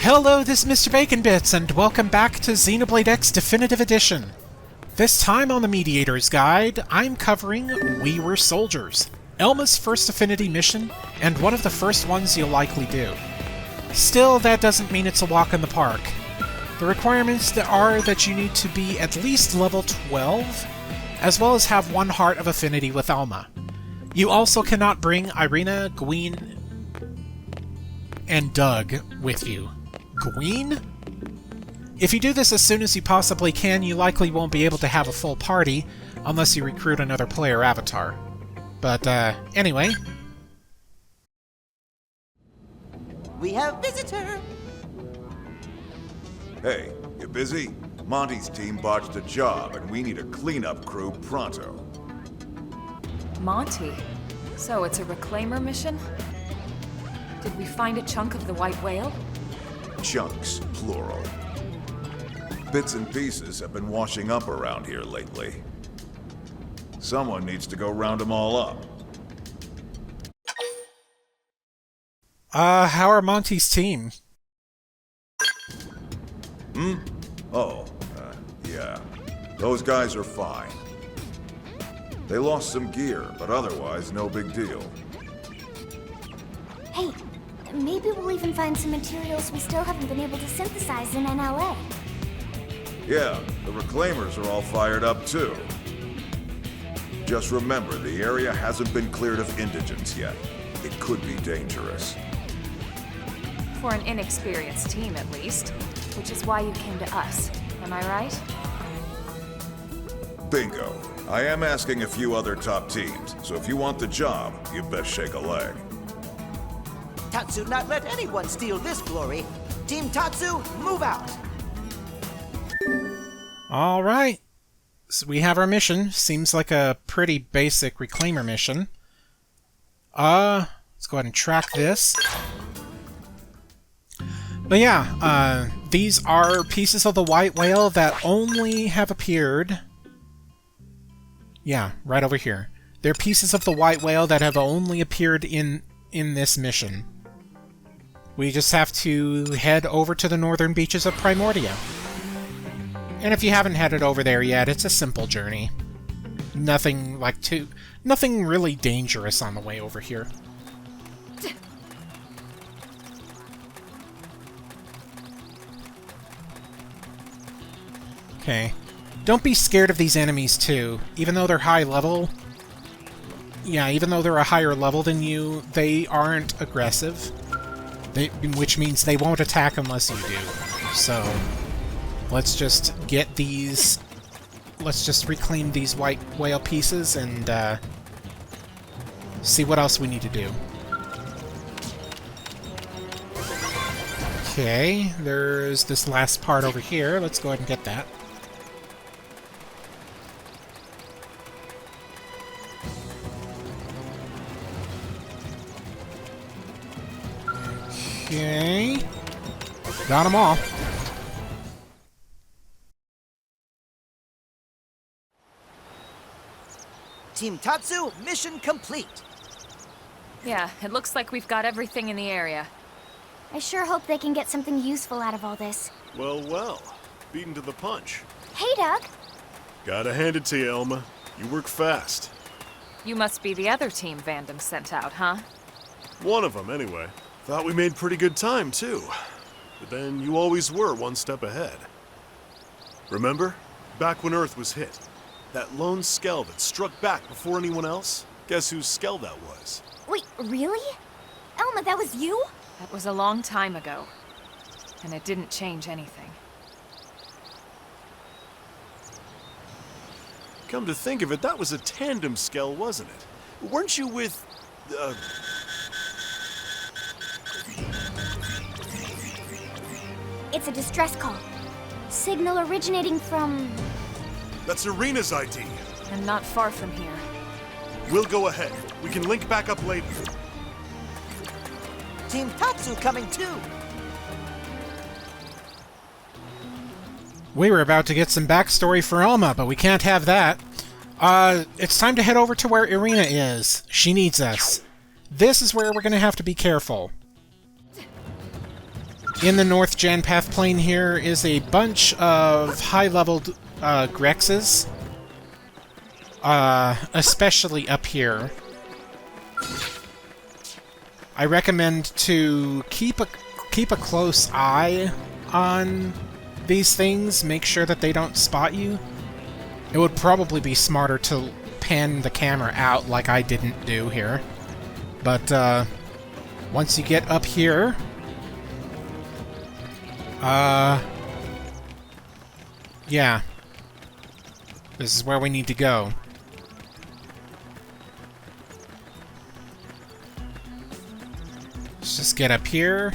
Hello, this is Mr. Bacon Bits, and welcome back to Xenoblade X Definitive Edition. This time on the Mediators Guide, I'm covering We Were Soldiers, Elma's first Affinity Mission, and one of the first ones you'll likely do. Still, that doesn't mean it's a walk in the park. The requirements are that you need to be at least level 12, as well as have one heart of affinity with Elma. You also cannot bring Irina, Gween, and Doug with you. Gween? If you do this as soon as you possibly can, you likely won't be able to have a full party, unless you recruit another player avatar. But, anyway. We have visitor! Hey, you busy? Monty's team botched a job, and we need a cleanup crew pronto. Monty? So it's a reclaimer mission? Did we find a chunk of the white whale? Chunks, plural. Bits and pieces have been washing up around here lately. Someone needs to go round them all up. How are Monty's team? Yeah. Those guys are fine. They lost some gear, but otherwise no big deal. Hey, maybe we'll even find some materials we still haven't been able to synthesize in NLA. Yeah, the reclaimers are all fired up too. Just remember, the area hasn't been cleared of indigents yet. It could be dangerous. For an inexperienced team, at least. Which is why you came to us. Am I right? Bingo. I am asking a few other top teams, so if you want the job, you best shake a leg. Tatsu not let anyone steal this glory. Team Tatsu, move out! Alright. So we have our mission. Seems like a pretty basic reclaimer mission. Let's go ahead and track this. But yeah, these are pieces of the white whale that only have appeared... Yeah, right over here. They're pieces of the white whale that have only appeared in this mission. We just have to head over to the northern beaches of Primordia. And if you haven't headed over there yet, it's a simple journey. Nothing really dangerous on the way over here. Okay. Don't be scared of these enemies, too. Even though they're high level... Yeah, even though they're a higher level than you, they aren't aggressive. Which means they won't attack unless you do. So, let's just get these... Let's just reclaim these white whale pieces and, see what else we need to do. Okay, there's this last part over here. Let's go ahead and get that. Okay. Got them all. Team Tatsu, mission complete! Yeah, it looks like we've got everything in the area. I sure hope they can get something useful out of all this. Well, beaten to the punch. Hey, Doug! Gotta hand it to you, Elma. You work fast. You must be the other team Vandam sent out, huh? One of them, anyway. Thought we made pretty good time, too. But then you always were one step ahead. Remember? Back when Earth was hit. That lone Skell that struck back before anyone else? Guess whose Skell that was? Wait, really? Elma, that was you? That was a long time ago. And it didn't change anything. Come to think of it, that was a tandem Skell, wasn't it? Weren't you with... It's a distress call. Signal originating from... That's Irina's ID. And not far from here. We'll go ahead. We can link back up later. Team Tatsu coming too! We were about to get some backstory for Elma, but we can't have that. It's time to head over to where Irina is. She needs us. This is where we're gonna have to be careful. In the North Janpath plane here is a bunch of high-leveled Grexes, especially up here. I recommend to keep a close eye on these things, make sure that they don't spot you. It would probably be smarter to pan the camera out like I didn't do here. But once you get up here, yeah, this is where we need to go. Let's just get up here.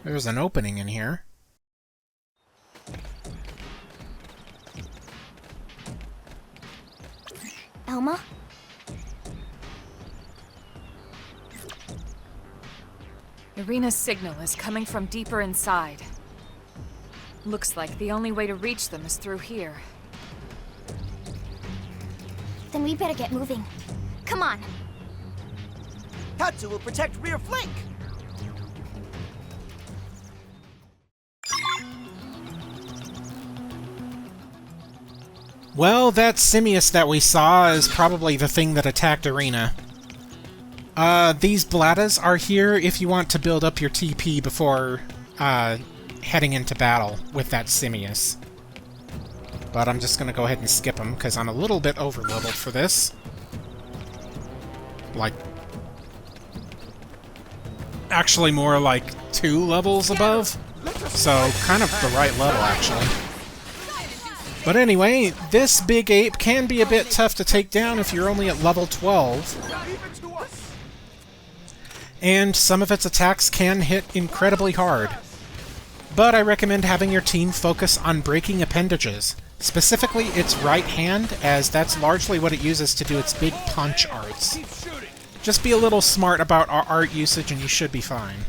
There's an opening in here. Elma? Irina's signal is coming from deeper inside. Looks like the only way to reach them is through here. Then we better get moving. Come on. Tatsu will protect rear flank. Well, that Simius that we saw is probably the thing that attacked Irina. These Bladas are here if you want to build up your TP before heading into battle with that Simius. But I'm just gonna go ahead and skip them, because I'm a little bit over-leveled for this. Like, actually more like 2 levels above. So, kind of the right level, actually. But anyway, this big ape can be a bit tough to take down if you're only at level 12. And some of its attacks can hit incredibly hard. But I recommend having your team focus on breaking appendages, specifically its right hand, as that's largely what it uses to do its big punch arts. Just be a little smart about our art usage and you should be fine.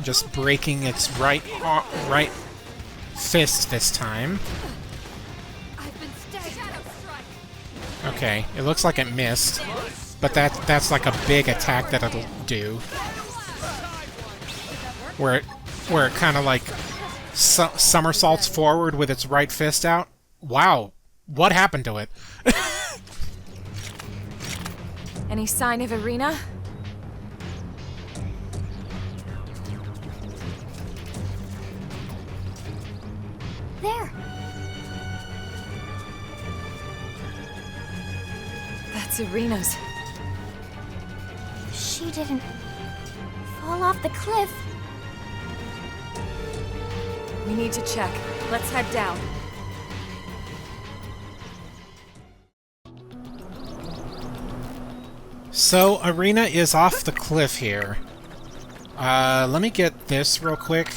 Just breaking its right fist this time. Okay, it looks like it missed, but that's like a big attack that it'll do, where it kind of like somersaults forward with its right fist out. Wow, what happened to it? Any sign of Irina? There. That's Irina's. She didn't fall off the cliff. We need to check. Let's head down. So, Irina is off the cliff here. Let me get this real quick.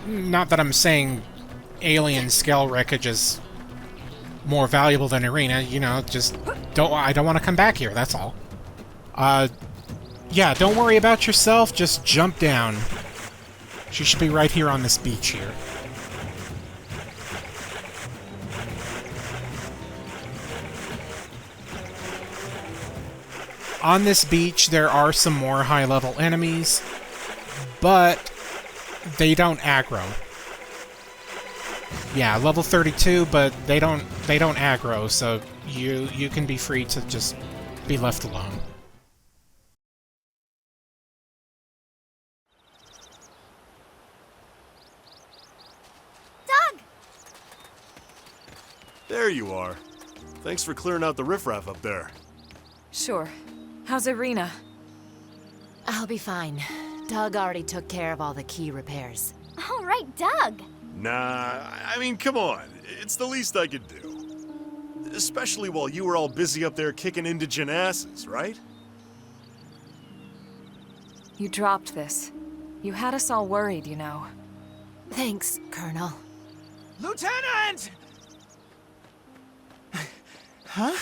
Not that I'm saying alien scale wreckage is more valuable than Irina, you know, just I don't want to come back here, that's all. Yeah, don't worry about yourself, just jump down. She should be right here on this beach here. On this beach, there are some more high-level enemies, but they don't aggro. Yeah, level 32, but they don't aggro, so you can be free to just be left alone. Doug! There you are. Thanks for clearing out the riffraff up there. Sure. How's Irina? I'll be fine. Doug already took care of all the key repairs. All right, Doug. Nah, I mean, come on. It's the least I could do. Especially while you were all busy up there kicking indigent asses, right? You dropped this. You had us all worried, you know. Thanks, Colonel. Lieutenant! Huh?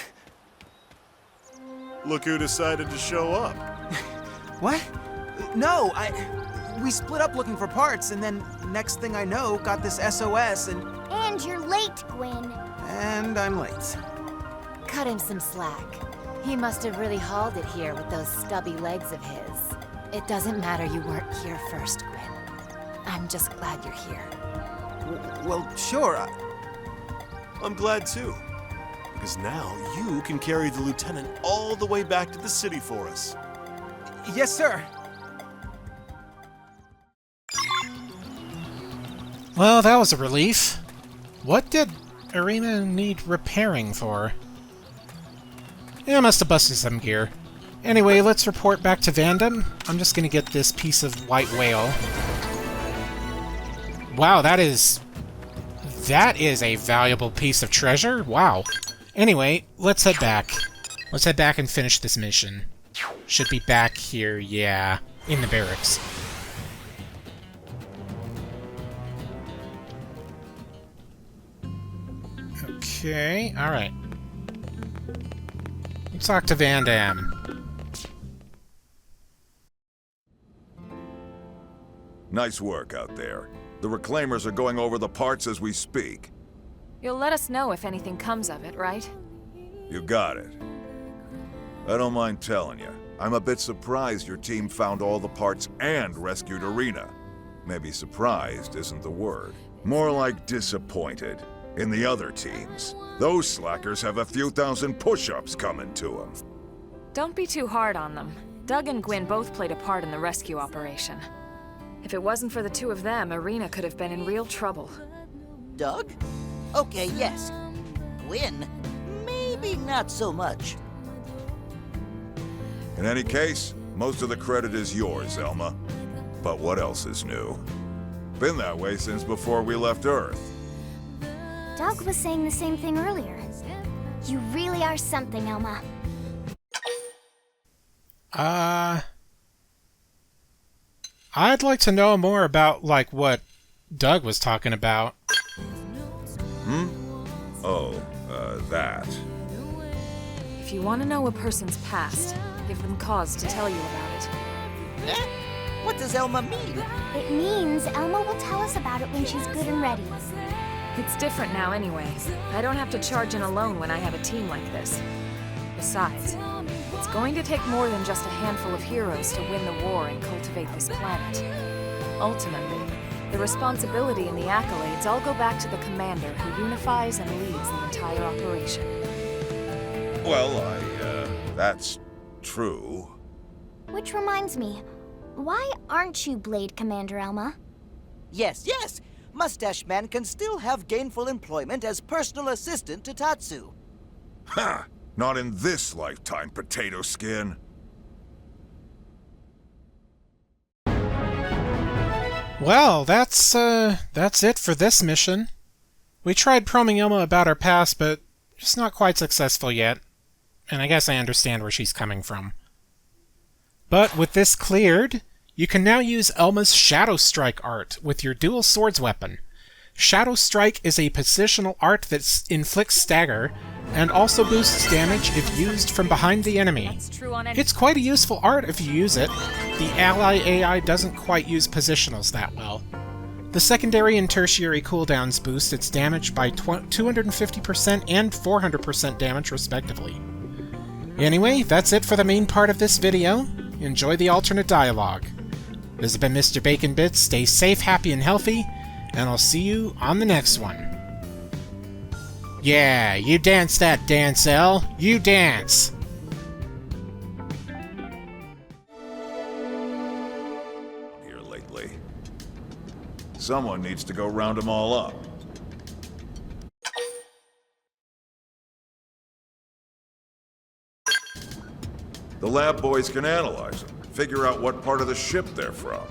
Look who decided to show up. What? No, we split up looking for parts, and then next thing I know, got this SOS, and And you're late, Gwyn. I'm late. Cut him some slack. He must have really hauled it here with those stubby legs of his. It doesn't matter you weren't here first, Gwyn. I'm just glad you're here. Well, sure. I'm glad too. Because now you can carry the lieutenant all the way back to the city for us. Yes, sir. Well, that was a relief. What did Arena need repairing for? Yeah, I must have busted some gear. Anyway, let's report back to Vandom. I'm just gonna get this piece of white whale. Wow, that is a valuable piece of treasure. Wow. Anyway, let's head back. Let's head back and finish this mission. Should be back here, yeah, in the barracks. Okay, alright. Let's talk to Vandam. Nice work out there. The Reclaimers are going over the parts as we speak. You'll let us know if anything comes of it, right? You got it. I don't mind telling you, I'm a bit surprised your team found all the parts and rescued Arena. Maybe surprised isn't the word. More like disappointed. In the other teams, those slackers have a few thousand push-ups coming to them. Don't be too hard on them. Doug and Gwyn both played a part in the rescue operation. If it wasn't for the two of them, Arena could have been in real trouble. Doug? Okay, yes. Gwyn? Maybe not so much. In any case, most of the credit is yours, Elma. But what else is new? Been that way since before we left Earth. Doug was saying the same thing earlier. You really are something, Elma. I'd like to know more about, like, what Doug was talking about. Oh, that. If you want to know a person's past, give them cause to tell you about it. Eh? What does Elma mean? It means Elma will tell us about it when she's good and ready. It's different now anyway. I don't have to charge in alone when I have a team like this. Besides, it's going to take more than just a handful of heroes to win the war and cultivate this planet. Ultimately, the responsibility and the accolades all go back to the commander who unifies and leads the entire operation. Well, that's true. Which reminds me, why aren't you Blade Commander, Elma? Yes, yes! Mustache Man can still have gainful employment as personal assistant to Tatsu. Ha! Not in this lifetime, potato skin. Well, that's it for this mission. We tried probing Elma about her past, but just not quite successful yet. And I guess I understand where she's coming from. But with this cleared, you can now use Elma's Shadow Strike art with your dual swords weapon. Shadow Strike is a positional art that inflicts stagger, and also boosts damage if used from behind the enemy. That's true on any. It's quite a useful art if you use it. The ally AI doesn't quite use positionals that well. The secondary and tertiary cooldowns boost its damage by 250% and 400% damage respectively. Anyway, that's it for the main part of this video. Enjoy the alternate dialogue. This has been Mr. Bacon Bits. Stay safe, happy, and healthy, and I'll see you on the next one. Yeah, you dance that dance, El. You dance! Here lately. Someone needs to go round them all up. The lab boys can analyze them, figure out what part of the ship they're from.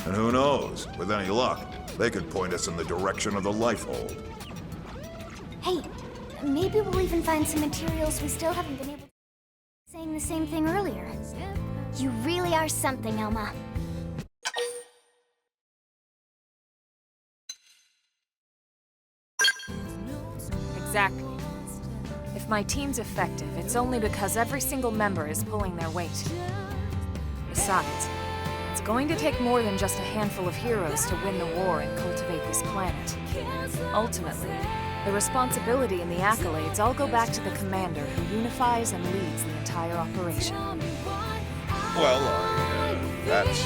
And who knows, with any luck, they could point us in the direction of the Lifehold. Hey, maybe we'll even find some materials we still haven't been able to... Saying the same thing earlier. You really are something, Elma. Exactly. If my team's effective, it's only because every single member is pulling their weight. Besides, it's going to take more than just a handful of heroes to win the war and cultivate this planet. Ultimately, The responsibility and the accolades all go back to the commander who unifies and leads the entire operation. Well, that's